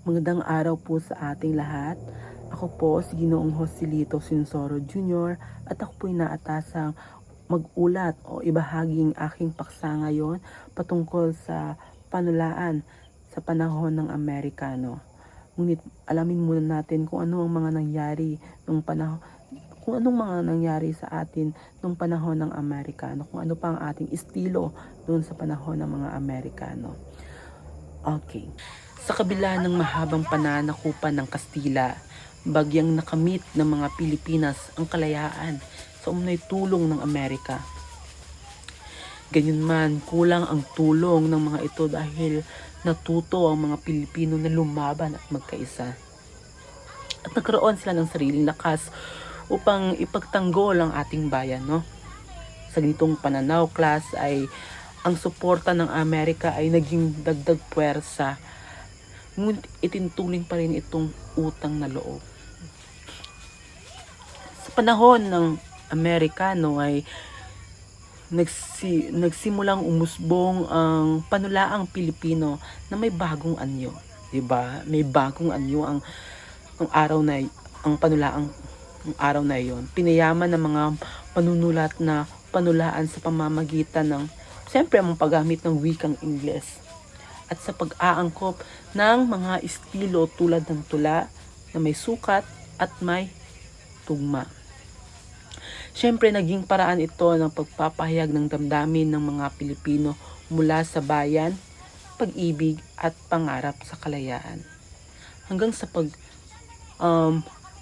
Magandang araw po sa ating lahat. Ako po si Ginoong Joselito Sinsoro Jr. at ako po inaatasang mag-ulat o ibahagi ang aking paksa ngayon patungkol sa panulaan sa panahon ng Amerikano. Ngunit alamin muna natin kung ano ang mga nangyari nung panahon kung anong mga nangyari sa atin nung panahon ng Amerikano, kung ano pa ang ating estilo doon sa panahon ng mga Amerikano. Okay. Sa kabila ng mahabang pananakupan ng Kastila, bagyang nakamit ng mga Pilipinas ang kalayaan sa umano'y tulong ng Amerika. Gayunman, kulang ang tulong ng mga ito dahil natuto ang mga Pilipino na lumaban at magkaisa. At nagkaroon sila ng sariling lakas upang ipagtanggol ang ating bayan, no? Sa ganitong pananaw, class, ay ang suporta ng Amerika ay naging dagdag puwersa. Ngunit itintuling pa rin itong utang na loob. Sa panahon ng Amerikano ay nagsimulang umusbong ang panulaang Pilipino na may bagong anyo. Diba? May bagong anyo ang araw na ang panulaang ang araw na iyon. Pinayaman ng mga panunulat na panulaan sa pamamagitan ng siyempre ang paggamit ng wikang Ingles at sa pag-aangkop ng mga estilo tulad ng tula na may sukat at may tugma. Siyempre naging paraan ito ng pagpapahayag ng damdamin ng mga Pilipino mula sa bayan, pag-ibig at pangarap sa kalayaan. Hanggang sa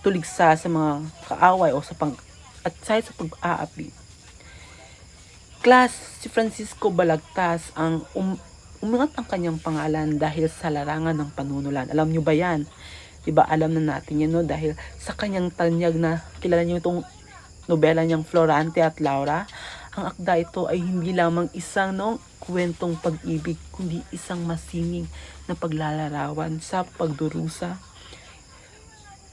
tuligsa sa mga kaaway o sa pag-aapi. Class, si Francisco Balagtas ang umangat ang kanyang pangalan dahil sa larangan ng panunulan. Alam nyo ba yan? Diba alam na natin yan, no? Dahil sa kanyang tanyag na kilala nyo itong nobela niyang Florante at Laura. Ang akda ito ay hindi lamang isang kwentong pag-ibig, kundi isang masining na paglalarawan sa pagdurusa,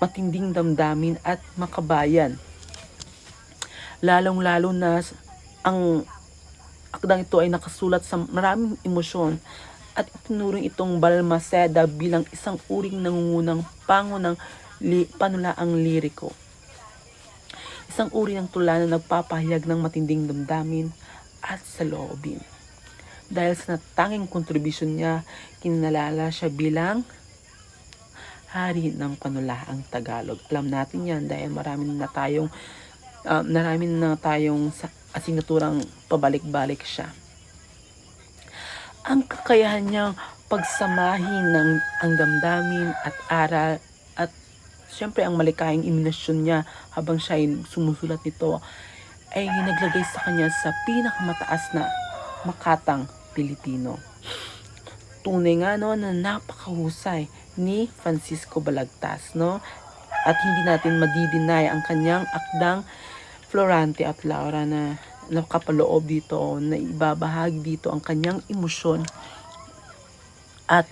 matinding damdamin at makabayan. Lalong-lalo na ang akdang ito ay nakasulat sa maraming emosyon at itinuring itong Balmaceda bilang isang uring nangungunang pango ng panulaang liriko. Isang uri ng tula na nagpapahayag ng matinding damdamin at saloobin. Dahil sa natanging kontribusyon niya, kinalala siya bilang hari ng panulaang Tagalog. Alam natin yan dahil marami na tayong asinaturang pabalik-balik siya. Ang kakayahan niyang pagsamahin ng ang damdamin at aral at siyempre ang malikhaing iminasyon niya habang siya ay sumusulat nito ay naglagay sa kanya sa pinakamataas na makatang Pilipino. Tunay nga na napakahusay ni Francisco Balagtas, no? At hindi natin madidinay ang kanyang akdang Florante at Laura na nakapaloob dito, na ibabahagi dito ang kanyang emosyon at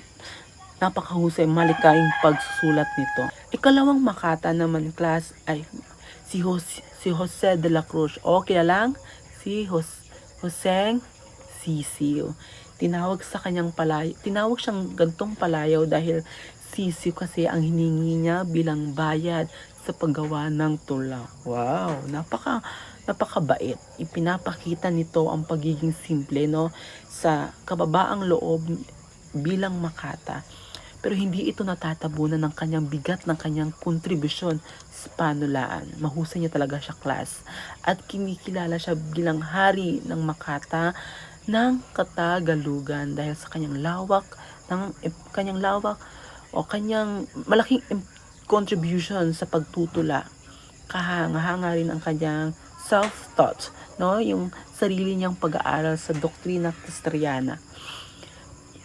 napakahusay malikhaing pagsusulat nito. Ikalawang makata naman, class, ay si Jose de la Cruz o kilalang si Joseng Sisiw. Tinawag siyang gantong palayaw dahil sisiw kasi ang hiningi niya bilang bayad sa paggawa ng tula. Wow, napakabait. Ipinapakita nito ang pagiging simple, no, sa kababaang loob bilang makata. Pero hindi ito natatabunan ng kanyang bigat ng kanyang kontribusyon sa panulaan. Mahusay niya talaga siya, class. At kinikilala siya bilang hari ng Makata ng Katagalugan dahil sa kanyang lawak o kanyang malaking contribution sa pagtutula. Kahanga-hanga rin ang kanyang self-taught, no? Yung sarili niyang pag-aaral sa doktrina Kristyana,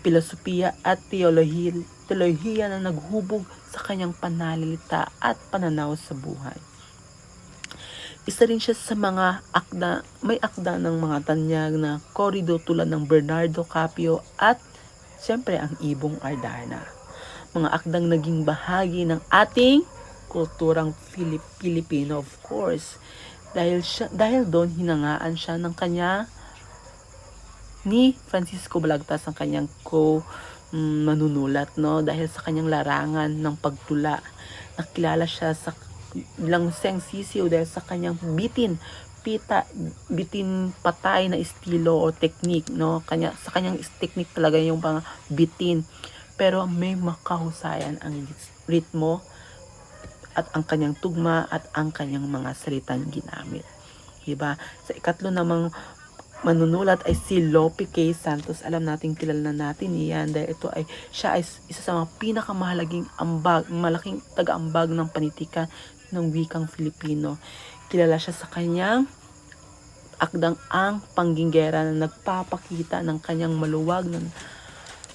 filosofiya at teolohiya na naghubog sa kanyang pananalita at pananaw sa buhay. Isa rin siya sa mga may akda ng mga tanyag na korido tulad ng Bernardo Capio at siyempre ang Ibong Ardarna. Mga akdang naging bahagi ng ating kulturang Filipino, of course. Dahil doon hinangaan siya ng ni Francisco Balagtas ang kanyang manunulat, no? Dahil sa kanyang larangan ng pagtula. Nakilala siya sa bilang Seng Sisiw dahil sa kanyang bitin patay na estilo o technique, no? Sa kanyang technique talaga yung mga bitin. Pero may makahusayan ang ritmo at ang kanyang tugma at ang kanyang mga salitang ginamit. Diba? Sa ikatlo namang manunulat ay si Lope K. Santos. Alam natin, kilala natin yan dahil siya ay isa sa mga malaking taga-ambag ng panitikan ng wikang Filipino. Kilala siya sa kanyang akdang Ang Panggingera na nagpapakita ng kanyang maluwag na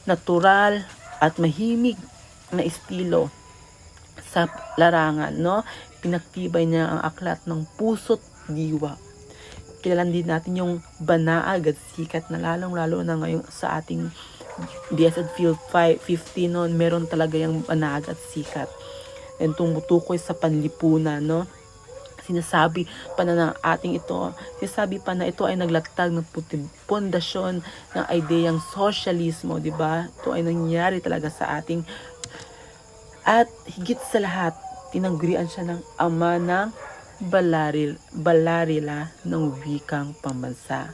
natural at mahimig na estilo sa larangan, no? Pinaktibay niya ang aklat ng puso't diwa. Kilala din natin yung Banaag at Sikat na lalong-lalo na ngayon sa ating DSED Field 50 noon, meron talaga yung Banaag at Sikat. And tumutukoy sa panlipunan, no? Sinasabi pa na ito ay naglatag ng pundasyon ng ideyang sosyalismo, di ba? Ito ay nangyari talaga sa ating, at higit sa lahat, tinanggurian siya ng ama ng balarila ng wikang pambansa.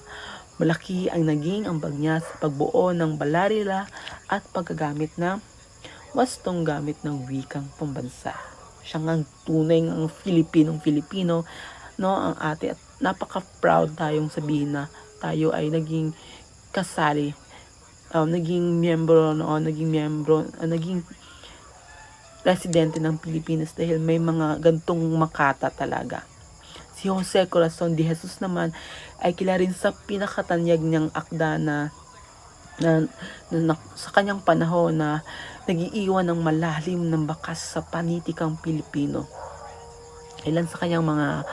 Malaki ang naging ambag niya sa pagbuo ng balarila at paggagamit ng wastong gamit ng wikang pambansa. Siya ang tunay ng Filipino, no, ang ate, at napaka-proud tayong sabihin na tayo ay naging kasali, naging residente ng Pilipinas dahil may mga gantong makata talaga. Si Jose Corazon de Jesus naman ay kilala rin sa pinakatanyag niyang akda na sa kanyang panahon na nagiiwan ng malalim ng bakas sa panitikang Pilipino. Ilan sa kanyang mga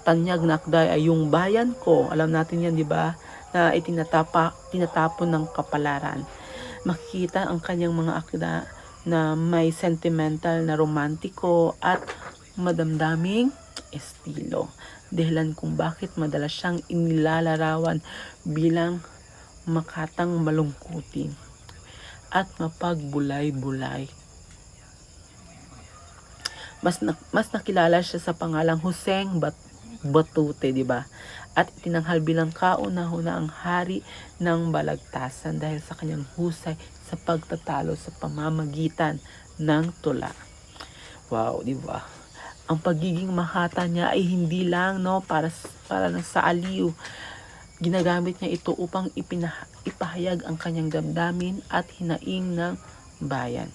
tanyag na akda ay Yung Bayan Ko. Alam natin yan, di ba? Na tinatapon ng kapalaran. Makikita ang kanyang mga akda na may sentimental na romantiko at madamdaming estilo. Dahilan kung bakit madalas siyang inilalarawan bilang makatang malungkutin at mapagbulay-bulay. Mas nakilala siya sa pangalang Huseng Batute, di ba? At itinanghal bilang kauna-unahang hari ng Balagtasan dahil sa kanyang husay sa pagtatalo sa pamamagitan ng tula. Wow, di ba? Ang pagiging makata niya ay hindi lang, no, para sa aliw. Ginagamit niya ito upang ipahayag ang kanyang damdamin at hinaing ng bayan.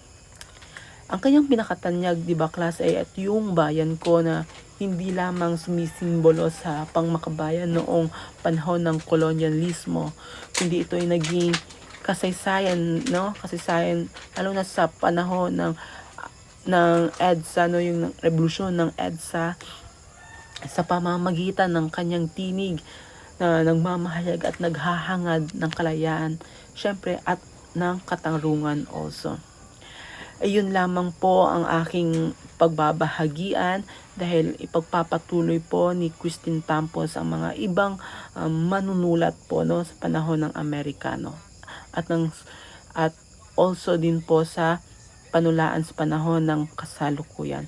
Ang kanyang pinakatanyag, di ba, klase, ay at Yung Bayan Ko na hindi lamang sumisimbolo sa pangmakabayan noong panahon ng kolonyalismo, kundi ito ay naging kasaysayan, no? Kasaysayan lalo na sa panahon ng EDSA, no, yung revolusyon ng EDSA, sa pamamagitan ng kanyang tinig na nagmamahayag at naghahangad ng kalayaan, syempre, at ng katarungan also. Ayun lamang po ang aking pagbabahagian dahil ipagpapatuloy po ni Christine Tampos ang mga ibang manunulat po, no, sa panahon ng Amerikano at also din po sa panulaan sa panahon ng kasalukuyan.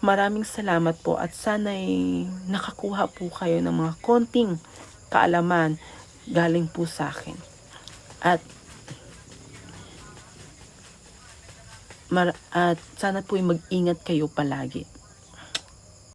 Maraming salamat po at sana'y nakakuha po kayo ng mga konting kaalaman galing po sa akin. At sana po'y mag-ingat kayo palagi.